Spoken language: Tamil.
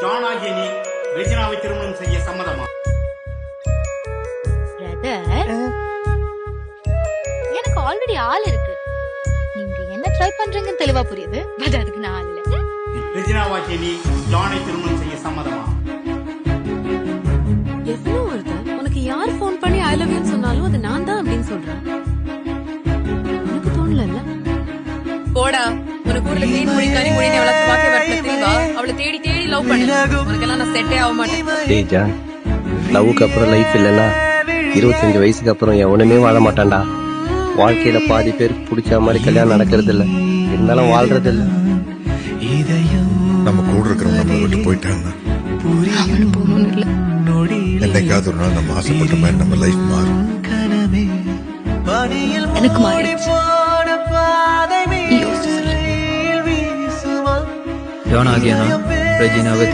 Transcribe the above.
ஜான் ஆகிய நீ ரெஜினாவை திருமணம் செய்ய சம்மதமா? எனக்கு ஆல்ரெடி ஆள் இருக்கு. நீங்க என்ன ட்ரை பண்றீங்கன்னு தெளிவா புரியுது. பட் அதுக்கு நான் ஆள் இல்ல. ரெஜினாவாகிய நீ ஜானை திருமணம் செய்ய சம்மதமா? எவ்வளவு வருது? உனக்கு யார் போன் பண்ணி ஐ லவ் யூ சொன்னாலும் அது நான் தான் அப்படின்னு சொல்றேன். உனக்கு தோணல? போடா, உனக்கு ஊர்ல மீன் முடி கறி முடி அவளுக்கு வாக்கே வரல தெரியுமா? அவளை தேடி தேடி லவ் பண்ணு. உனக்கெல்லாம் நான் செட்டே ஆக மாட்டேன். டேய் ஜான், லவ்வுக்கு அப்புறம் லைஃப் இல்லைன்னா 25 வயசுக்கு அப்புறம் எவனுமே வாழ மாட்டான்டா. வாழ்க்கையில பாதி பேர் பிடிச்ச மாதிரி கல்யாணம் நடக்கிறது இல்ல, இருந்தாலும் வாழ்றது இல்ல. நம்ம கூட இருக்கிறவங்க நம்மளை விட்டு போயிட்டாங்க. என்னைக்காவது ஒரு நாள் நம்ம ஆசைப்பட்ட மாதிரி நம்ம லைஃப் மாறும். எனக்கு மாறிடுச்சு. ஜான் ஆகிய நான் ரெஜினாவை